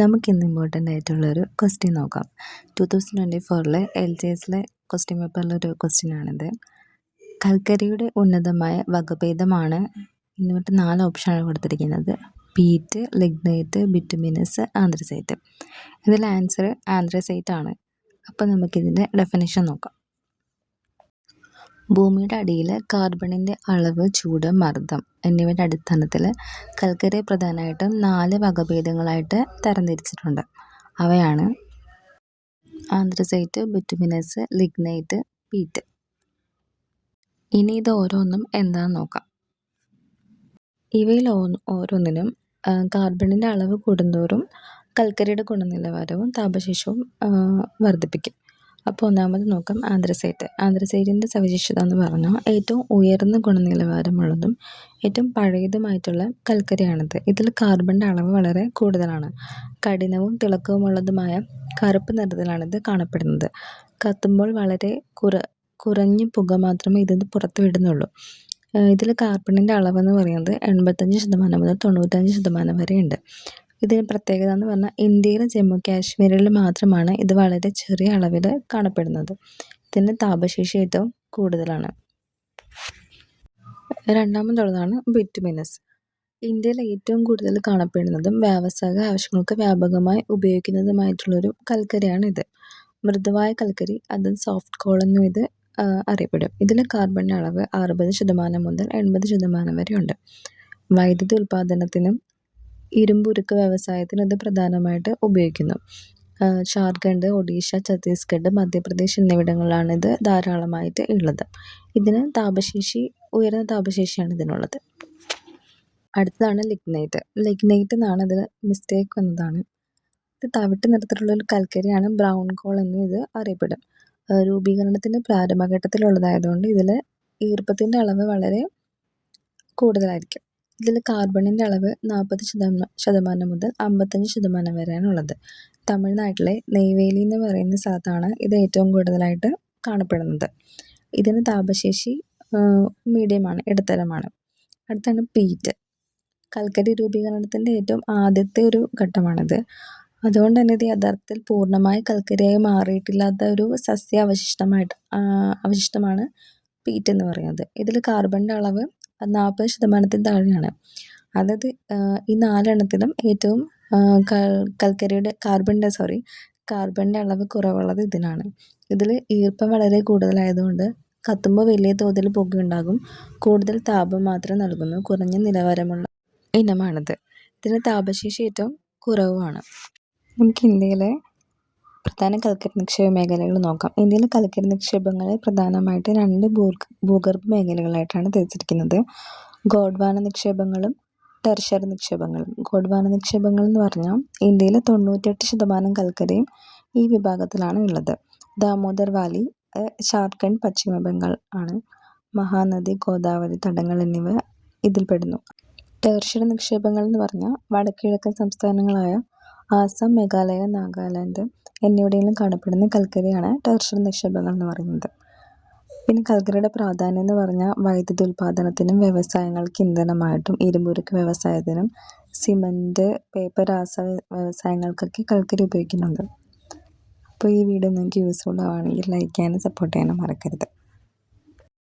നമുക്കിന്ന് ഇമ്പോർട്ടൻ്റ് ആയിട്ടുള്ളൊരു ക്വസ്റ്റ്യൻ നോക്കാം. 2024 LGSലെ ക്വസ്റ്റ്യൻ പേപ്പറിലൊരു ക്വസ്റ്റ്യനാണിത്. കൽക്കരിയുടെ ഉന്നതമായ വകഭേദമാണ് എന്നിട്ട് 4 ഓപ്ഷനാണ് കൊടുത്തിരിക്കുന്നത്. Peat, lignite, bituminous, anthracite. ഇതിൽ ആൻസർ ആന്ത്രസൈറ്റ് ആണ്. അപ്പോൾ നമുക്കിതിൻ്റെ ഡെഫിനിഷൻ നോക്കാം. ഭൂമിയുടെ അടിയിൽ കാർബണിൻ്റെ അളവ്, ചൂട്, മർദ്ദം എന്നിവയുടെ അടിസ്ഥാനത്തിൽ കൽക്കരിയെ പ്രധാനമായിട്ടും 4 വകഭേദങ്ങളായിട്ട് തരംതിരിച്ചിട്ടുണ്ട്. അവയാണ് ആന്ത്രസൈറ്റ്, ബിറ്റുമിനസ്, ലിഗ്നൈറ്റ്, പീറ്റ്. ഇനി ഇത് ഓരോന്നും എന്താണെന്ന് നോക്കാം. ഇവയിൽ ഓരോന്നിനും കാർബണിൻ്റെ അളവ് കൂടുന്തോറും കൽക്കരിയുടെ ഗുണനിലവാരവും താപശേഷിയും വർദ്ധിപ്പിക്കും. അപ്പോൾ ഒന്നാമത് നോക്കാം ആന്ത്രസൈറ്റ്. ആന്ത്രസൈറ്റിൻ്റെ സവിശേഷത എന്ന് പറഞ്ഞാൽ ഏറ്റവും ഉയർന്ന ഗുണനിലവാരമുള്ളതും ഏറ്റവും പഴയതുമായിട്ടുള്ള കൽക്കരിയാണിത്. ഇതിൽ കാർബണിൻ്റെ അളവ് വളരെ കൂടുതലാണ്. കഠിനവും തിളക്കവുമുള്ളതുമായ കറുപ്പ് നിറത്തിലാണിത് കാണപ്പെടുന്നത്. കത്തുമ്പോൾ വളരെ കുറഞ്ഞ പുക മാത്രമേ ഇതിന് പുറത്ത് വിടുന്നുള്ളൂ. ഇതിൽ കാർബണിൻ്റെ അളവെന്ന് പറയുന്നത് 85% മുതൽ 95% വരെ ഉണ്ട്. ഇതിന് പ്രത്യേകത എന്ന് പറഞ്ഞാൽ ഇന്ത്യയിലെ ജമ്മു കാശ്മീരിൽ മാത്രമാണ് ഇത് വളരെ ചെറിയ അളവിൽ കാണപ്പെടുന്നത്. ഇതിന് താപശേഷി ഏറ്റവും കൂടുതലാണ്. രണ്ടാമതുള്ളതാണ് ബിറ്റുമിനസ്. ഇന്ത്യയിൽ ഏറ്റവും കൂടുതൽ കാണപ്പെടുന്നതും വ്യാവസായിക ആവശ്യങ്ങൾക്ക് വ്യാപകമായി ഉപയോഗിക്കുന്നതുമായിട്ടുള്ളൊരു കൽക്കരിയാണ് ഇത്. മൃദുവായ കൽക്കരി, അത് സോഫ്റ്റ് കോൾ എന്നും ഇത് അറിയപ്പെടും. ഇതിൽ കാർബണിൻ്റെ അളവ് 60% മുതൽ 80% വരെ ഉണ്ട്. വൈദ്യുതി ഉൽപ്പാദനത്തിനും ഇരുമ്പുരുക്ക് വ്യവസായത്തിനും ഇത് പ്രധാനമായിട്ട് ഉപയോഗിക്കുന്നു. ജാർഖണ്ഡ്, ഒഡീഷ, ഛത്തീസ്ഗഡ്, മധ്യപ്രദേശ് എന്നിവിടങ്ങളിലാണ് ഇത് ധാരാളമായിട്ട് ഉള്ളത്. ഇതിന് ഉയർന്ന താപശേഷിയാണ് ഇതിനുള്ളത്. അടുത്തതാണ് ലിഗ്നൈറ്റ്. ലിഗ്നൈറ്റ് എന്നാണ് ഇതിൽ മിസ്റ്റേക്ക് വന്നതാണ്. ഇത് തവിട്ട് നിറത്തിലുള്ള ഒരു കൽക്കരിയാണ്. ബ്രൗൺ കോൾ എന്നും ഇത് അറിയപ്പെടും. രൂപീകരണത്തിൻ്റെ പ്രാരംഭഘട്ടത്തിലുള്ളതായതുകൊണ്ട് ഇതിൽ ഈർപ്പത്തിൻ്റെ അളവ് വളരെ കൂടുതലായിരിക്കും. ഇതിൽ കാർബണിൻ്റെ അളവ് 40% മുതൽ 55% വരെയാണ് ഉള്ളത്. തമിഴ്നാട്ടിലെ നെയ്വേലി എന്ന് പറയുന്ന സ്ഥലത്താണ് ഇത് ഏറ്റവും കൂടുതലായിട്ട് കാണപ്പെടുന്നത്. ഇതിന് താപശേഷി മീഡിയമാണ്, ഇടത്തരമാണ്. അടുത്താണ് പീറ്റ്. കൽക്കരി രൂപീകരണത്തിൻ്റെ ഏറ്റവും ആദ്യത്തെ ഒരു ഘട്ടമാണിത്. അതുകൊണ്ട് തന്നെ ഇത് യഥാർത്ഥത്തിൽ പൂർണ്ണമായി കൽക്കരിയായി മാറിയിട്ടില്ലാത്ത ഒരു അവശിഷ്ടമാണ് പീറ്റ് എന്ന് പറയുന്നത്. ഇതിൽ കാർബണിൻ്റെ അളവ് 40% താഴെയാണ്. അതായത് ഈ 4 എണ്ണത്തിലും ഏറ്റവും കാർബണിൻ്റെ അളവ് കുറവുള്ളത് ഇതിനാണ്. ഇതിൽ ഈർപ്പം വളരെ കൂടുതലായതുകൊണ്ട് കത്തുമ്പോൾ വലിയ തോതിൽ പുകയുണ്ടാകും. കൂടുതൽ താപം മാത്രം നൽകുന്നു. കുറഞ്ഞ നിലവാരമുള്ള ഇനമാണിത്. ഇതിന് താപശേഷി ഏറ്റവും കുറവുമാണ്. നമുക്ക് ഇന്ത്യയിലെ പ്രധാന കൽക്കരി നിക്ഷേപ മേഖലകൾ നോക്കാം. ഇന്ത്യയിലെ കൽക്കരി നിക്ഷേപങ്ങളെ പ്രധാനമായിട്ട് 2 ഭൂഗർഭ മേഖലകളായിട്ടാണ് തിരിച്ചിരിക്കുന്നത്. ഗോണ്ട്വാന നിക്ഷേപങ്ങളും ടെർഷ്യറി നിക്ഷേപങ്ങളും. ഗോണ്ട്വാന നിക്ഷേപങ്ങൾ എന്ന് പറഞ്ഞാൽ ഇന്ത്യയിലെ 98% കൽക്കരിയും ഈ വിഭാഗത്തിലാണ് ഉള്ളത്. ദാമോദർ വാലി, ജാർഖണ്ഡ്, പശ്ചിമ ബംഗാൾ ആണ്. മഹാനദി, ഗോദാവരി തടങ്ങൾ എന്നിവ ഇതിൽപ്പെടുന്നു. ടെർഷ്യറി നിക്ഷേപങ്ങൾ എന്ന് പറഞ്ഞാൽ വടക്കുകിഴക്കൻ സംസ്ഥാനങ്ങളായ ആസാം, മേഘാലയ, നാഗാലാൻഡ് എന്നിവിടങ്ങളിലും കാണപ്പെടുന്ന കൽക്കരിയാണ് ടെർഷ്യറി നിക്ഷേപങ്ങൾ എന്ന് പറയുന്നത്. പിന്നെ കൽക്കരിയുടെ പ്രാധാന്യം എന്ന് പറഞ്ഞാൽ വൈദ്യുതി ഉൽപ്പാദനത്തിനും വ്യവസായങ്ങൾക്ക് ഇന്ധനമായിട്ടും ഇരുമ്പുരുക്ക് വ്യവസായത്തിനും സിമൻറ്റ്, പേപ്പർ, വ്യവസായങ്ങൾക്കൊക്കെ കൽക്കരി ഉപയോഗിക്കുന്നുണ്ട്. അപ്പോൾ ഈ വീഡിയോ നിങ്ങൾക്ക് യൂസ്ഫുൾ ആവുകയാണെങ്കിൽ ലൈക്ക് ചെയ്യാനും സപ്പോർട്ട് ചെയ്യാനും മറക്കരുത്.